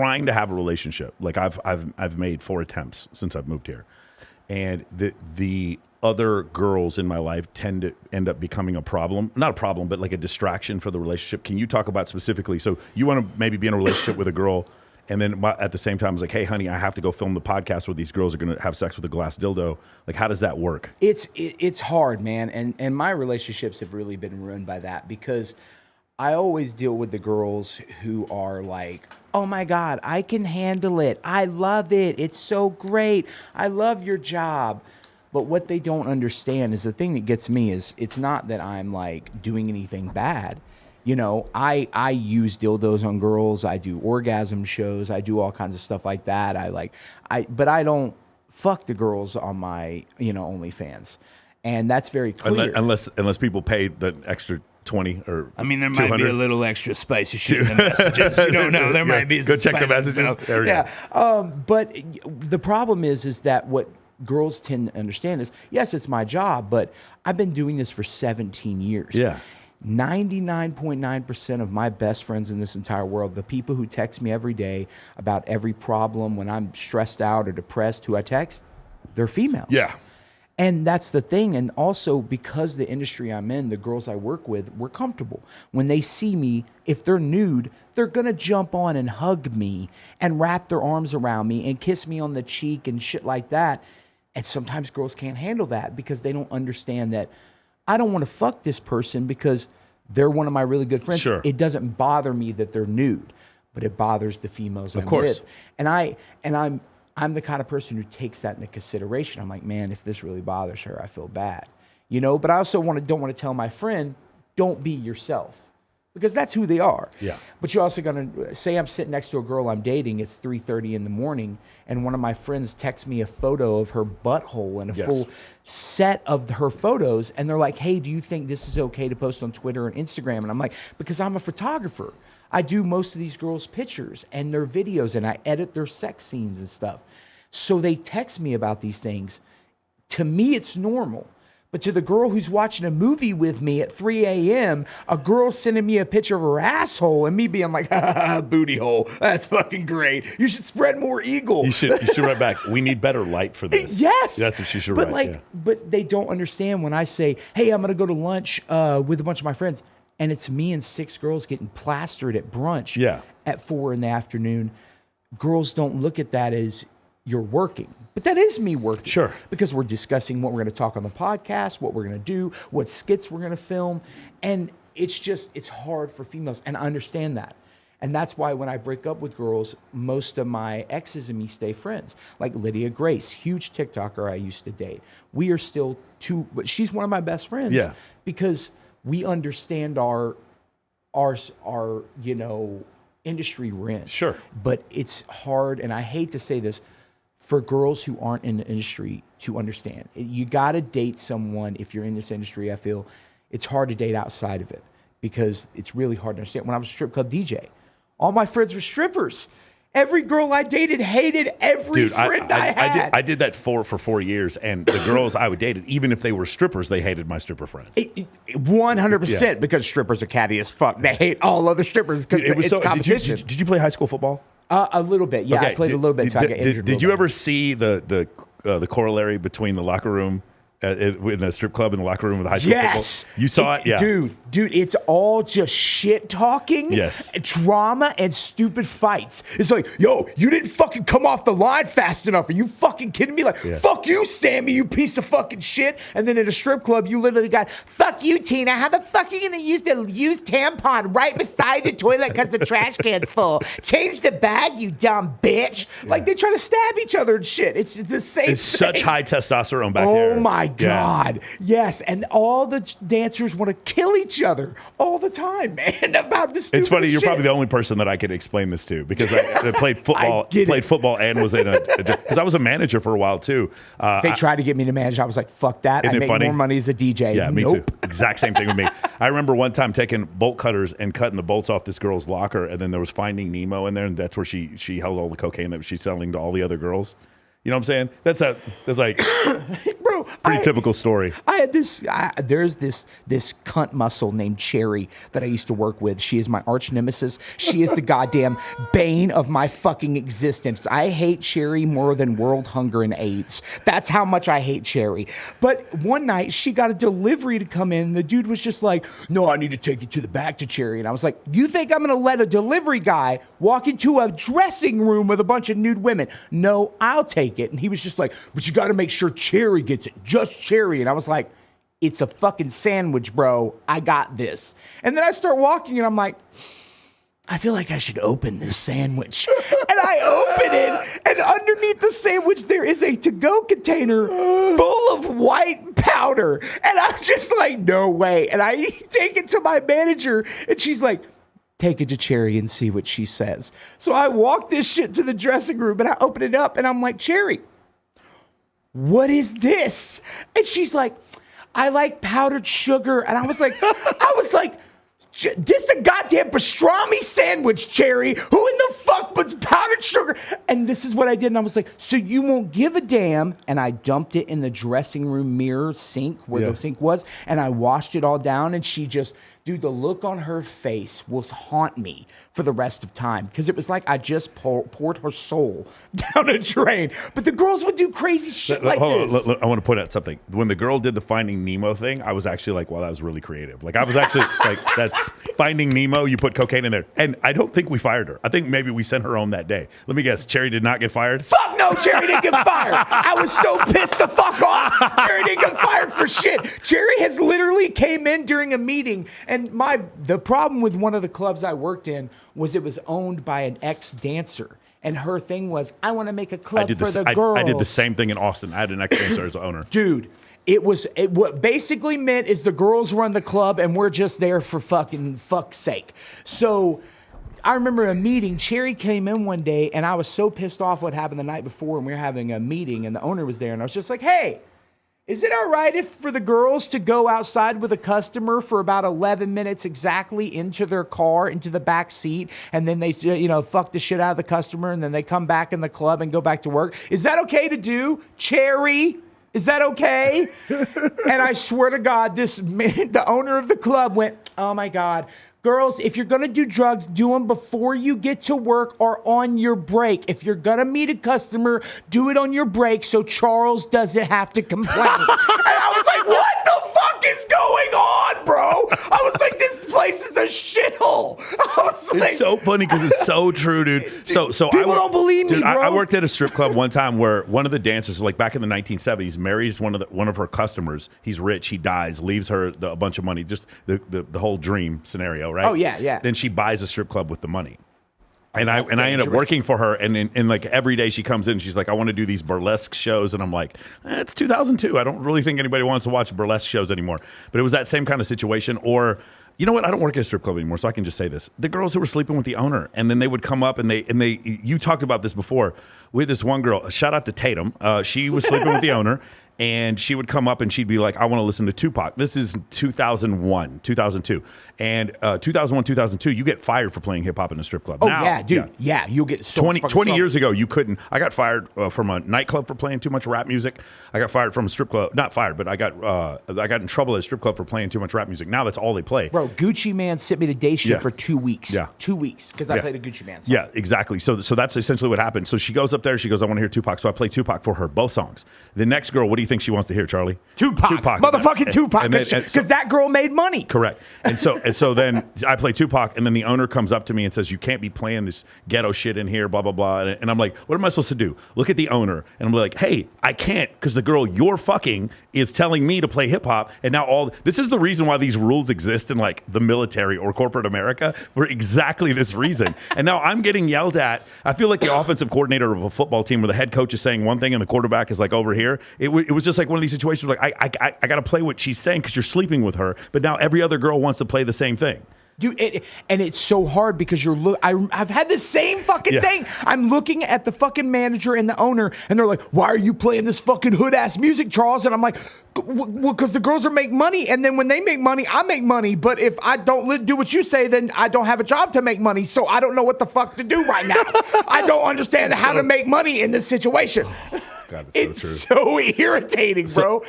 trying to have a relationship. Like I've made 4 attempts since I've moved here, and the other girls in my life tend to end up becoming a problem. Not a problem, but like a distraction for the relationship. Can you talk about specifically? So you want to maybe be in a relationship with a girl, and then at the same time, it's like, hey, honey, I have to go film the podcast where these girls are going to have sex with a glass dildo. Like, how does that work? It's hard, man. And my relationships have really been ruined by that, because I always deal with the girls who are like, oh my God, I can handle it. I love it. It's so great. I love your job. But what they don't understand is the thing that gets me is it's not that I'm like doing anything bad. You know, I use dildos on girls. I do orgasm shows. I do all kinds of stuff like that. But I don't fuck the girls on my, OnlyFans. And that's very clear. Unless people pay the extra 20 or I mean, there 200. might be a little extra spicy shit in the messages. You don't know. There might be some go check the messages. Stuff. There we go. But the problem is that what girls tend to understand is, yes, it's my job, but I've been doing this for 17 years. Yeah. 99.9% of my best friends in this entire world, the people who text me every day about every problem when I'm stressed out or depressed, who I text, they're females. Yeah. And that's the thing. And also, because the industry I'm in, the girls I work with, we're comfortable. When they see me, if they're nude, they're going to jump on and hug me and wrap their arms around me and kiss me on the cheek and shit like that. And sometimes girls can't handle that because they don't understand that I don't want to fuck this person because they're one of my really good friends. Sure. It doesn't bother me that they're nude, but it bothers the females I'm with. And I'm the kind of person who takes that into consideration. I'm like, man, if this really bothers her, I feel bad. But I also don't want to tell my friend, don't be yourself. Because that's who they are. Yeah. But you're also going to say I'm sitting next to a girl I'm dating. It's 3:30 in the morning, and one of my friends texts me a photo of her butthole and a full set of her photos, and they're like, "Hey, do you think this is okay to post on Twitter and Instagram?" And I'm like, "Because I'm a photographer. I do most of these girls' pictures and their videos, and I edit their sex scenes and stuff." So they text me about these things. To me, it's normal. But to the girl who's watching a movie with me at 3 a.m., a girl sending me a picture of her asshole and me being like, booty hole, that's fucking great. You should spread more eagle. You should write back, we need better light for this. Yes. That's what she should write. But they don't understand when I say, hey, I'm going to go to lunch with a bunch of my friends, and it's me and 6 girls getting plastered at brunch at 4 in the afternoon. Girls don't look at that as you're working. But that is me working. Sure. Because we're discussing what we're going to talk on the podcast, what we're going to do, what skits we're going to film. And it's hard for females. And I understand that. And that's why when I break up with girls, most of my exes and me stay friends. Like Lydia Grace, huge TikToker I used to date. We are still but she's one of my best friends. Yeah. Because we understand our industry we're in. Sure. But it's hard, and I hate to say this, for girls who aren't in the industry to understand. You got to date someone if you're in this industry. I feel it's hard to date outside of it because it's really hard to understand. When I was a strip club DJ, all my friends were strippers. Every girl I dated hated every friend I had. I did that for 4 years, and the girls I would date, even if they were strippers, they hated my stripper friends. 100% because strippers are catty as fuck. They hate all other strippers because it's competition. Did you play high school football? A little bit, yeah. Okay. I played a little bit until I got injured. Did you ever see the corollary between the locker room in the strip club and the locker room with the high school football? You saw it? Yeah. Dude, it's all just shit talking, drama, and stupid fights. It's like, yo, you didn't fucking come off the line fast enough. Are you fucking kidding me? Like, fuck you, Sammy, you piece of fucking shit. And then in a strip club, you literally got, fuck you, Tina. How the fuck are you going to use the used tampon right beside the toilet because the trash can's full? Change the bag, you dumb bitch. Like, they try to stab each other and shit. It's the same thing. It's such high testosterone back there. Oh, my God. Yes. And all the dancers want to kill each other all the time, man, about this stupid It's funny. You're shit. probably the only person that I could explain this to because I played football and was in because I was a manager for a while too. They tried to get me to manage. I was like, fuck that. I make more money as a DJ. Yeah, me too. Exact same thing with me. I remember one time taking bolt cutters and cutting the bolts off this girl's locker, and then there was Finding Nemo in there, and that's where she held all the cocaine that she's selling to all the other girls. You know what I'm saying? That's like, bro. So Pretty typical story. I had there's this cunt muscle named Cherry that I used to work with. She is my arch nemesis. She is the goddamn bane of my fucking existence. I hate Cherry more than world hunger and AIDS. That's how much I hate Cherry. But one night she got a delivery to come in. The dude was just like, no, I need to take you to the back to Cherry. And I was like, you think I'm going to let a delivery guy walk into a dressing room with a bunch of nude women? No, I'll take it. And he was just like, but you got to make sure Cherry gets it, just Cherry. And I was like, it's a fucking sandwich, bro. I got this. And then I start walking and I'm like, I feel like I should open this sandwich. And I open it, and underneath the sandwich, there is a to-go container full of white powder. And I'm just like, no way. And I take it to my manager, and she's like, take it to Cherry and see what she says. So I walk this shit to the dressing room, and I open it up, and I'm like, Cherry, what is this? And she's like, I like powdered sugar. And I was like, this is a goddamn pastrami sandwich, Cherry. Who in the fuck puts powdered sugar? And this is what I did. And I was like, so you won't give a damn. And I dumped it in the dressing room mirror sink where the sink was. And I washed it all down. And she just, dude, the look on her face will haunt me for the rest of time. Because it was like I just poured her soul down a drain. But the girls would do crazy shit like this. I want to point out something. When the girl did the Finding Nemo thing, I was actually like, wow, that was really creative. Like, I was actually like, that's Finding Nemo. You put cocaine in there. And I don't think we fired her. I think maybe we sent her home that day. Let me guess. Cherry did not get fired? Fuck no, Cherry didn't get fired. I was so pissed the fuck off. Cherry didn't get fired for shit. Cherry has literally came in during a meeting. And the problem with one of the clubs I worked in was it was owned by an ex-dancer. And her thing was, I want to make a club for the girls. I did the same thing in Austin. I had an ex-dancer as owner. Dude, what basically meant is the girls run the club and we're just there for fuck's sake. So I remember a meeting. Cherry came in one day and I was so pissed off what happened the night before, and we were having a meeting and the owner was there, and I was just like, hey, is it all right if for the girls to go outside with a customer for about 11 minutes exactly into their car, into the back seat, and then they, fuck the shit out of the customer, and then they come back in the club and go back to work? Is that okay to do, Cherry? Is that okay? And I swear to God, the owner of the club went, oh my God. Girls, if you're going to do drugs, do them before you get to work or on your break. If you're going to meet a customer, do it on your break so Charles doesn't have to complain. And I was like, what the fuck is going on, bro? I was like, this place is a shithole. It's so funny because it's so true, dude. So people don't believe me, bro. I worked at a strip club one time where one of the dancers, like back in the 1970s, marries one of her customers. He's rich. He dies, leaves her a bunch of money. Just the whole dream scenario. Right? Oh yeah. Then she buys a strip club with the money. And I end up working for her, and like every day she comes in, she's like, I want to do these burlesque shows, and I'm like, it's 2002. I don't really think anybody wants to watch burlesque shows anymore. But it was that same kind of situation. Or, you know what? I don't work at a strip club anymore, so I can just say this: the girls who were sleeping with the owner, and then they would come up and they. You talked about this before. We had this one girl. Shout out to Tatum. She was sleeping with the owner. And she would come up and she'd be like, I want to listen to Tupac. This is 2001, 2002. And 2001, 2002, you get fired for playing hip hop in a strip club. Oh, now, yeah, dude. Yeah, you'll get so 20 years ago, you couldn't. I got fired from a nightclub for playing too much rap music. I got fired from a strip club. Not fired, but I got in trouble at a strip club for playing too much rap music. Now that's all they play. Bro, Gucci Mane sent me to day shift for 2 weeks. Yeah. 2 weeks because I played a Gucci Mane song. Yeah, exactly. So that's essentially what happened. So she goes up there. She goes, I want to hear Tupac. So I play Tupac for her, both songs. The next girl, what do you think she wants to hear, Charlie? Tupac. Motherfucking Tupac. Because that girl made money. Correct. And so then I play Tupac, and then the owner comes up to me and says, you can't be playing this ghetto shit in here, blah, blah, blah. And I'm like, what am I supposed to do? Look at the owner. And I'm like, hey, I can't, because the girl you're fucking is telling me to play hip hop. And now this is the reason why these rules exist in like the military or corporate America, for exactly this reason. And now I'm getting yelled at. I feel like the offensive coordinator of a football team where the head coach is saying one thing and the quarterback is like over here. It was just like one of these situations where like, I got to play what she's saying because you're sleeping with her. But now every other girl wants to play the same thing. Dude, and it's so hard because I've had the same fucking thing. I'm looking at the fucking manager and the owner, and they're like, why are you playing this fucking hood-ass music, Charles? And I'm like, well, because the girls are making money, and then when they make money, I make money. But if I don't do what you say, then I don't have a job to make money, so I don't know what the fuck to do right now. I don't understand how to make money in this situation. God, that's it's so irritating, bro.